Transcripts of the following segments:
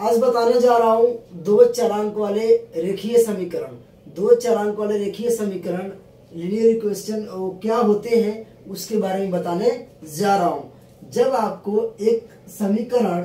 आज बताने जा रहा हूं दो चरांक वाले रेखीय समीकरण। दो चरांक वाले रेखीय समीकरण लीनियर इक्वेशन क्या होते हैं उसके बारे में बताने जा रहा हूं। जब आपको एक समीकरण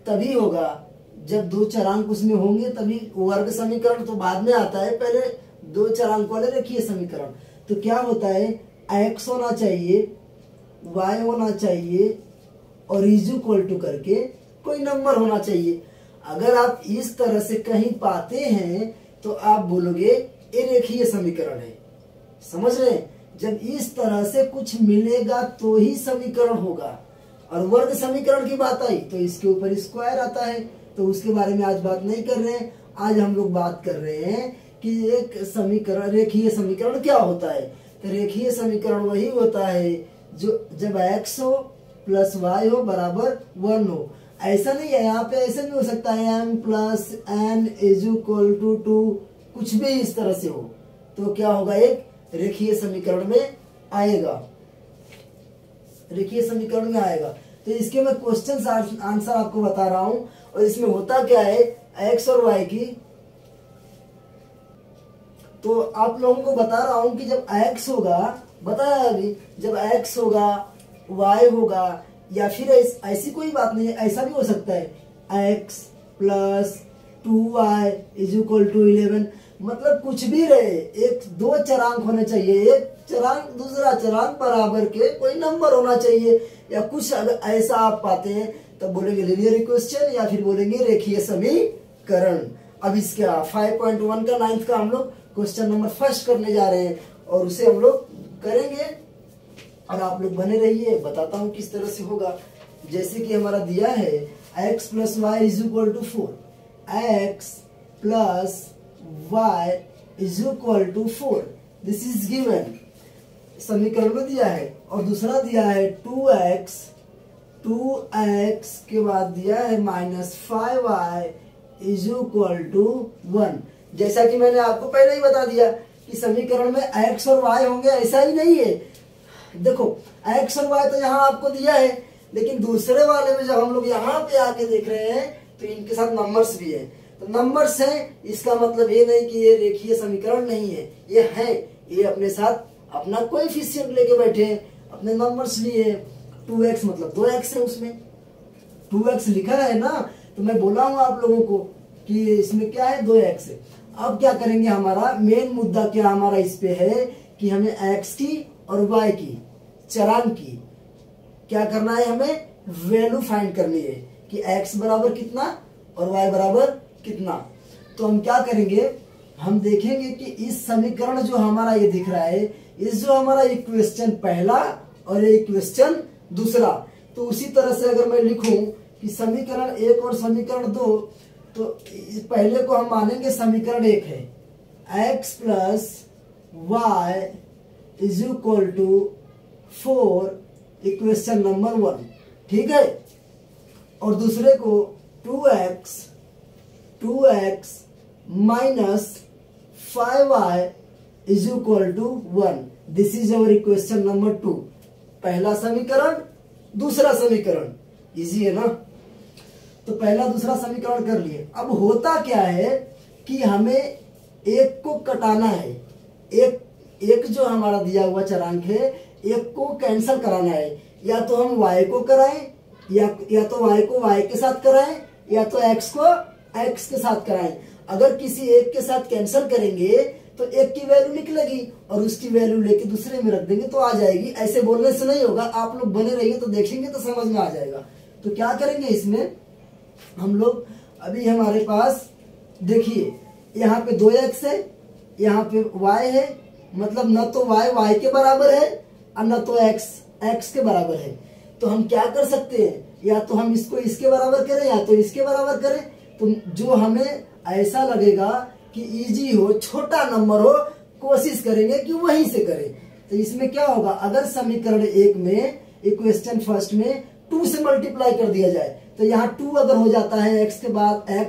तभी होगा जब दो चरांक उसमें होंगे, तभी वर्ग समीकरण तो बाद में आता है, पहले दो चरांक वाले रेखीय समीकरण। तो क्या होता है, x होना चाहिए, y होना चाहिए और इज इक्वल टू करके कोई नंबर होना चाहिए। अगर आप इस तरह से कहीं पाते हैं तो आप बोलोगे ये रेखीय समीकरण है। समझ रहे हैं? जब इस तरह से कुछ मिलेगा तो ही समीकरण होगा। और वर्ग समीकरण की बात आई तो इसके ऊपर स्क्वायर आता है, तो उसके बारे में आज बात नहीं कर रहे हैं। आज हम लोग बात कर रहे हैं कि एक समीकरण, रेखीय समीकरण क्या होता है। तो रेखीय समीकरण वही होता है जो जब x हो प्लस y हो बराबर 1 हो। ऐसा नहीं है, यहाँ पे ऐसा भी हो सकता है m plus n is equal to 2, कुछ भी इस तरह से हो तो क्या होगा, एक रेखीय समीकरण में आएगा, रेखीय समीकरण में आएगा। तो इसके मैं क्वेश्चन आंसर आपको बता रहा हूं। और इसमें होता क्या है, x और y की, तो आप लोगों को बता रहा हूं कि जब x होगा, बताया अभी, जब x होगा y होगा, या फिर ऐसी कोई बात नहीं है, ऐसा भी हो सकता है x plus 2y is equal to 11, मतलब कुछ भी रहे, एक दो चरांक होने चाहिए, एक चरांक दूसरा चरांक बराबर के कोई नंबर होना चाहिए, या कुछ अगर ऐसा आप पाते हैं तब बोलेंगे लीनियर इक्वेशन या फिर बोलेंगे रेखीय समीकरण। अब इसके 5.1 का 9th का हम लोग क्वेश्चन नंबर फर्स्ट करने जा रहे हैं और उसे हम लोग करेंगे और आप लोग बने रहिए, बताता हूं किस तरह से होगा। जैसे कि हमारा दिया है x plus y is equal to 4, x plus y is equal to 4, this is given, समीकरण में दिया है। और दूसरा दिया है 2x के बाद दिया है minus 5y is equal to 1। जैसा कि मैंने आपको पहले ही बता दिया कि समीकरण में x और y होंगे, ऐसा ही नहीं है। देखो x और y तो यहाँ आपको दिया है, लेकिन दूसरे वाले में जब हम लोग यहाँ पे आके देख रहे हैं तो इनके साथ नंबर्स भी है। तो नंबर्स हैं, इसका मतलब ये नहीं कि ये रेखीय समीकरण नहीं है, ये है, ये अपने साथ अपना कोएफिशिएंट लेके बैठे हैं, अपने नंबर्स लिए। 2x मतलब 2x है, उसमें 2x लिखा है ना, तो मैं बोला हूँ आप लोगों को कि इसमें क्या है, 2x है। अब क्या करेंगे, हमारा मेन मुद्दा क्या हमारा इस पे है कि हमें x की और y की, चरांक की क्या करना है, हमें वैल्यू फाइंड करनी है कि x बराबर कितना और y बराबर कितना। तो हम क्या करेंगे, हम देखेंगे कि इस समीकरण जो हमारा ये दिख रहा है, इस जो हमारा इक्वेशन पहला और ये इक्वेशन दूसरा, तो उसी तरह से अगर मैं लिखूं कि समीकरण 1 और समीकरण 2, तो पहले को हम मानेंगे समीकरण 1 है, x plus y is equal to 4, equation number 1, ठीक है। और दूसरे को 2x minus 5y is equal to 1, this is our equation number 2। पहला समीकरण दूसरा समीकरण, इजी है ना। तो पहला दूसरा समीकरण कर लिए। अब होता क्या है कि हमें एक को कटाना है, एक जो हमारा दिया हुआ चरांक है, एक को कैंसिल कराना है। या तो हम y को कराएं, या तो y को y के साथ कराएं, या तो x को x के साथ कराएं। अगर किसी एक के साथ कैंसिल करेंगे तो एक की वैल्यू निकलेगी और उसकी वैल्यू लेके दूसरे में रख देंगे तो आ जाएगी। ऐसे बोलने से नहीं होगा, आप लोग बने रहिए तो देखेंगे तो समझ में आ जाएगा। तो क्या करेंगे इसमें हम लोग, अभी हमारे पास देखिए यहाँ पे 2x है, यहाँ पे y है, मतलब न तो y के बराबर है और न तो x के बराबर है। तो हम क्या कर सकते हैं, या तो हम इसको इसके बराबर करें या तो इसके बराबर करें। तो जो हमें ऐसा लगेगा कि इजी हो, छोटा नंबर हो, कोशिश करेंगे कि वहीं से करें। तो इसमें क्या होगा, अगर समीकरण 1 में इक्वेशन फर्स्ट में 2 से मल्टीप्लाई कर दिया जाए तो यहाँ 2 अगर हो जाता है, x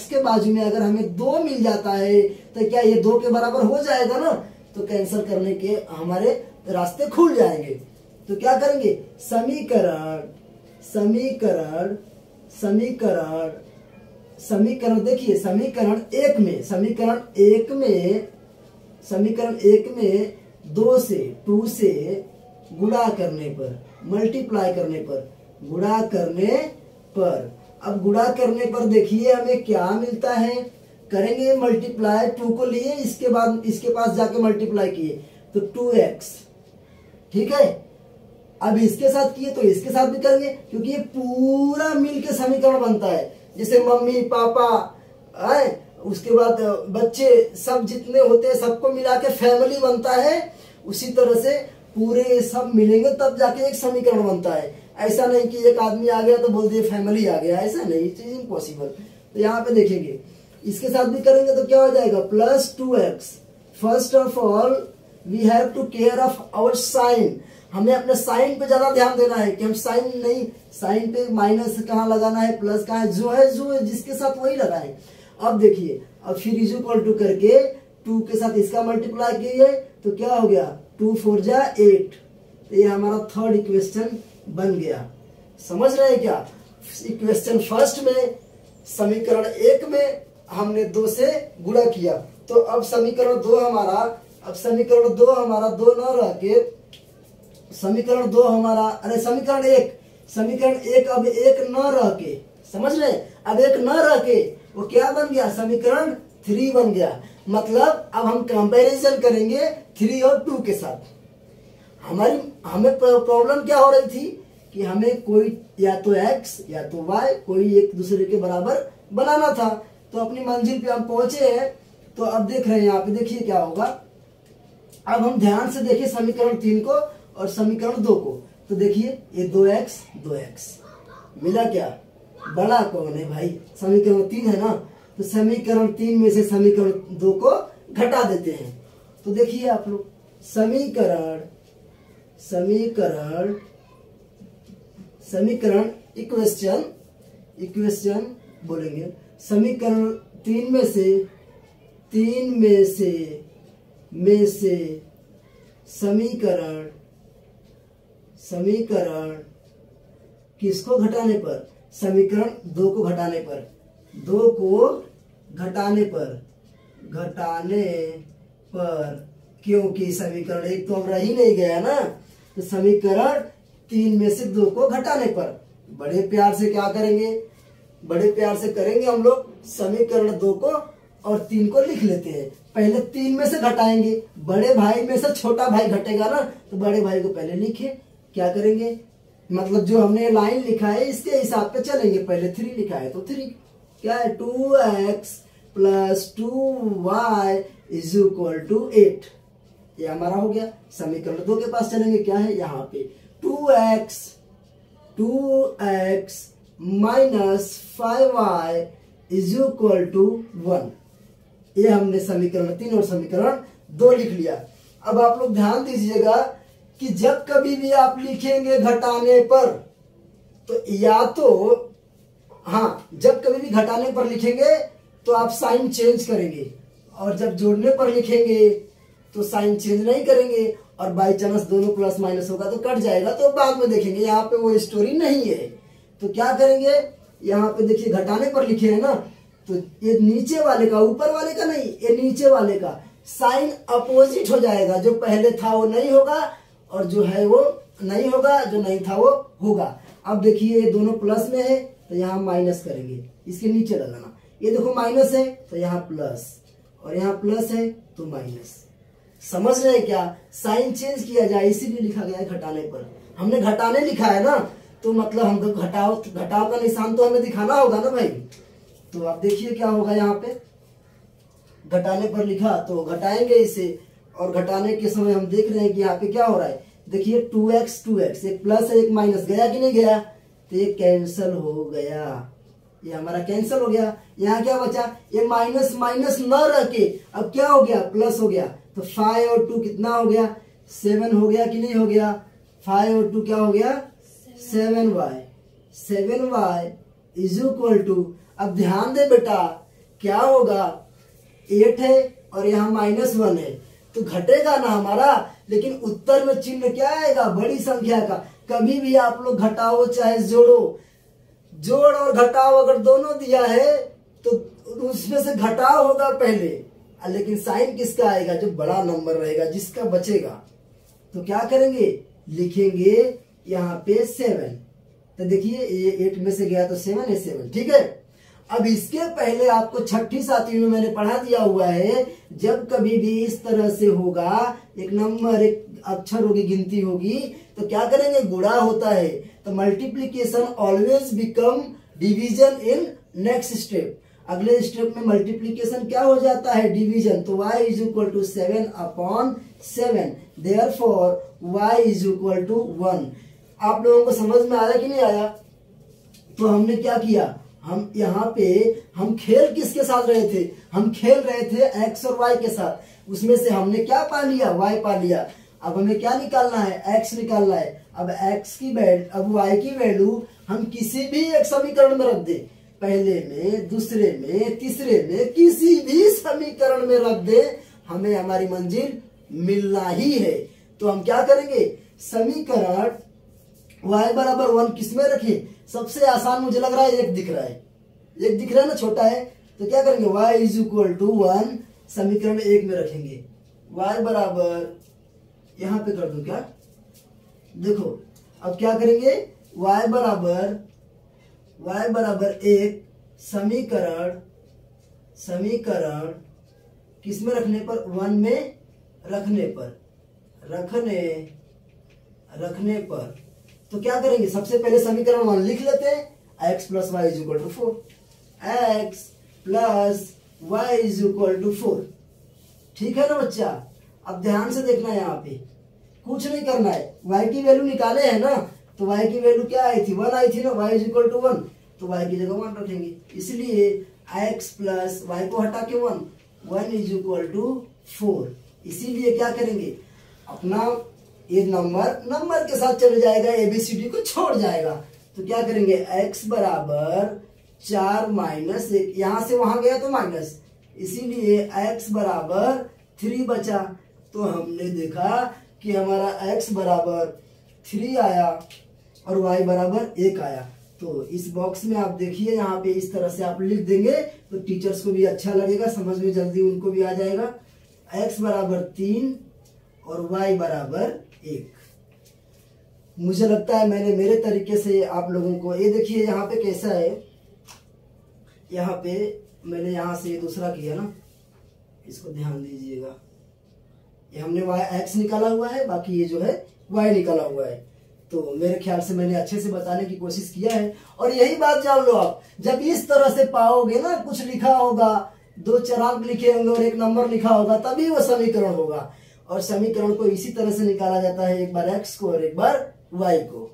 के बाजू में अगर हमें 2 मिल जाता है तो क्या ये 2 के बराबर हो जाएगा ना। तो कैंसिल करने के हमारे रास्ते खुल जाएंगे। तो क्या करेंगे, समीकरण समीकरण देखिए, समीकरण एक में 2 से 2 से गुणा करने पर, मल्टीप्लाई करने पर, गुणा करने पर, अब गुणा करने पर देखिए हमें क्या मिलता है, करेंगे मल्टीप्लाई, 2 को लिए इसके बाद इसके पास जाके मल्टीप्लाई किए तो 2x, ठीक है। अब इसके साथ किए तो इसके साथ भी करेंगे, क्योंकि ये पूरा मिलके समीकरण बनता है। जैसे मम्मी पापा आए, उसके बाद बच्चे, सब जितने होते हैं सबको मिला के फैमिली बनता है। उसी तरह से पूरे सब मिलेंगे तब जाके एक समीकरण बनता है। ऐसा नहीं कि एक आदमी आ गया तो बोल दिए फैमिली आ गया, ऐसा नहीं, चीज इम्पॉसिबल। तो यहाँ पे देखेंगे इसके साथ भी करेंगे तो क्या हो जाएगा, plus 2x। First of all we have to care of our sign, हमें अपने साइन पे ज्यादा ध्यान देना है कि हम साइन नहीं, साइन पे माइनस कहाँ लगाना है, प्लस कहाँ है, जो है जिसके साथ वही लगाए। अब देखिए, अब फिर इज इक्वल टू करके 2 के साथ इसका मल्टीप्लाई किए तो क्या हो गया, 2 4 जा 8। तो ये हमारा थर्ड इक्वेशन बन गया। समझ रहे हैं क्या? इक्वेशन फर्स्ट में, समीकरण 1 में हमने 2 से गुणा किया, तो अब समीकरण 2 हमारा, अब समीकरण 2 हमारा 2 न रह के, समीकरण 2 हमारा, अरे समीकरण 1 अब 1 न रह के, समझ रहे, अब 1 न रह के वो क्या बन गया, समीकरण 3 बन गया। मतलब अब हम कंपैरिजन करेंगे 3 और 2 के साथ। हमें प्रॉब्लम क्या हो रही थी कि हमें कोई या तो x या तो y कोई एक दूसरे के बराबर बनाना था। तो अपनी मंजिल पे हम पहुंचे हैं। तो अब देख रहे हैं यहाँ पे, देखिए क्या होगा। अब हम ध्यान से देखिए समीकरण 3 को और समीकरण 2 को, तो देखिए ये 2x मिला क्या, बड़ा कौन है भाई, समीकरण 3 है ना। तो समीकरण 3 में से समीकरण 2 को घटा देते हैं। तो देखिए आप लोग, समीकरण इक्वेशन बोलेंगे, समीकरण 3 में से समीकरण किसको घटाने पर, समीकरण 2 को घटाने पर, 2 को घटाने पर, क्योंकि समीकरण 1 तो अब रह ही नहीं गया ना। तो समीकरण 3 में से 2 को घटाने पर बड़े प्यार से क्या करेंगे, बड़े प्यार से करेंगे हम लोग, समीकरण 2 को और 3 को लिख लेते हैं। पहले 3 में से घटाएंगे, बड़े भाई में से छोटा भाई घटेगा ना, तो बड़े भाई को पहले लिखे, क्या करेंगे, मतलब जो हमने लाइन लिखा है इसके हिसाब पे चलेंगे। पहले 3 लिखा है तो 3 क्या है, 2x plus 2y is equal to 8। ये हमारा हो गया। समीकरण 2 के पास चलेंगे, क्या है यहाँ पे, 2x minus 5y is equal to 1। ये हमने समीकरण 3 और समीकरण 2 लिख लिया। अब आप लोग ध्यान दीजिएगा कि जब कभी भी आप लिखेंगे घटाने पर, तो या तो, हाँ, जब कभी भी घटाने पर लिखेंगे तो आप साइन चेंज करेंगे, और जब जोड़ने पर लिखेंगे तो साइन चेंज नहीं करेंगे, और बाई चांस दोनों प्लस माइनस होगा तो कट जाएगा, तो बाद में देखेंगे। यहाँ पे वो स्टोरी नहीं है। तो क्या करेंगे, यहाँ पे देखिए घटाने पर लिखे है ना, तो ये नीचे वाले का, ऊपर वाले का नहीं, ये नीचे वाले का साइन अपोजिट हो जाएगा। जो पहले था वो नहीं होगा, और जो है वो नहीं होगा, जो नहीं था वो होगा। अब देखिए ये दोनों प्लस में है तो यहाँ माइनस करेंगे, इसके नीचे लगाना। ये देखो माइनस है तो यहाँ प्लस, और यहाँ प्लस है तो माइनस। समझ रहे हैं क्या, साइन चेंज किया जाए इसीलिए लिखा गया है घटाने पर। हमने घटाने लिखा है ना, तो मतलब हमको घटाव का निशान तो हमें दिखाना होगा ना भाई। तो आप देखिए क्या होगा, यहाँ पे घटाने पर लिखा तो घटाएंगे इसे, और घटाने के समय हम देख रहे हैं कि यहाँ पे क्या हो रहा है। देखिए 2x एक प्लस है एक माइनस, गया कि नहीं गया, तो ये कैंसल हो गया, ये हमारा कैंसल हो गया। यहाँ क्या बचा, ये माइनस माइनस न रह के अब क्या हो गया, प्लस हो गया। तो 5 और 2 कितना हो गया, 7 हो गया कि नहीं हो गया, 5 और 2 क्या हो गया, 7y इज इक्वल टू, अब ध्यान दे बेटा क्या होगा, 8 है और यहाँ -1 है, तो घटेगा ना हमारा, लेकिन उत्तर में चिन्ह क्या आएगा, बड़ी संख्या का। कभी भी आप लोग घटाओ चाहे जोड़ो, जोड़ और घटाओ अगर दोनों दिया है तो उसमें से घटाव होगा पहले, लेकिन साइन किसका आएगा? जो बड़ा नंबर रहेगा, जिसका बचेगा। तो क्या करेंगे? लिखेंगे यहाँ पे 7। तो देखिए ये 8 में से गया तो 7 है, 7, ठीक है। अब इसके पहले आपको छठी सातवीं में मैंने पढ़ा दिया हुआ है, जब कभी भी इस तरह से होगा, एक नंबर एक अक्षर होगी, गिनती होगी, तो क्या करेंगे? गुणा होता है। तो multiplication always become division in next step. अगले स्टेप में मल्टीप्लीकेशन क्या हो जाता है? डिवीजन। तो y is equal to 7/7, therefore y is equal to 1। आप लोगों को समझ में आया कि नहीं आया? तो हमने क्या किया, हम यहाँ पे हम खेल किसके साथ रहे थे? हम खेल रहे थे x और y के साथ। उसमें से हमने क्या पा लिया? y पा लिया। अब हमें क्या निकालना है? x निकालना है। अब y की वैल्यू हम किसी भी एक समीकरण में रख दे, पहले में, दूसरे में, तीसरे में, किसी भी समीकरण में रख दे, हमें हमारी मंजिल मिलना ही है। तो हम क्या करेंगे? समीकरण y बराबर 1 किसमें रखें? सबसे आसान मुझे लग रहा है एक दिख रहा है, एक दिख रहा है ना, छोटा है। तो क्या करेंगे? y इज इक्वल टू 1 समीकरण 1 में रखेंगे। y बराबर यहां पे कर दो क्या? देखो अब क्या करेंगे? y बराबर 1 समीकरण किसमें रखने पर? 1 में रखने पर तो क्या करेंगे? सबसे पहले समीकरण 1 लिख लेते हैं। x plus y is equal to 4, x plus y is equal to 4, ठीक है ना बच्चा? अब ध्यान से देखना है, यहाँ पे कुछ नहीं करना है। y की वैल्यू निकाले है ना, तो y की वैल्यू क्या आई थी? 1 आई थी ना, y इज इक्वल टू 1, तो y की जगह 1 रखेंगे। इसलिए x प्लस वाई को हटा के 1 इज इक्वल टू 4। इसीलिए क्या करेंगे? अपना ये नंबर के साथ चले जाएगा, ABCD को छोड़ जाएगा। तो क्या करेंगे? x बराबर 4 माइनस 1, यहां से वहां गया तो माइनस, इसीलिए x बराबर 3 बचा। तो हमने देखा कि हमारा x बराबर 3 आया और y बराबर 1 आया। तो इस बॉक्स में आप देखिए, यहाँ पे इस तरह से आप लिख देंगे तो टीचर्स को भी अच्छा लगेगा, समझ में जल्दी उनको भी आ जाएगा। x बराबर 3 और y बराबर 1। मुझे लगता है मैंने मेरे तरीके से आप लोगों को, ये देखिए यहाँ पे कैसा है, यहाँ पे मैंने यहाँ से दूसरा किया ना, इसको ध्यान दीजिएगा। ये हमने x निकाला हुआ है, बाकी ये जो है y निकाला हुआ है। तो मेरे ख्याल से मैंने अच्छे से बताने की कोशिश किया है। और यही बात जान लो आप, जब इस तरह से पाओगे ना, कुछ लिखा होगा, 2 चरांक लिखे होंगे और एक नंबर लिखा होगा, तभी वो समीकरण होगा। और समीकरण को इसी तरह से निकाला जाता है, एक बार x को और एक बार y को।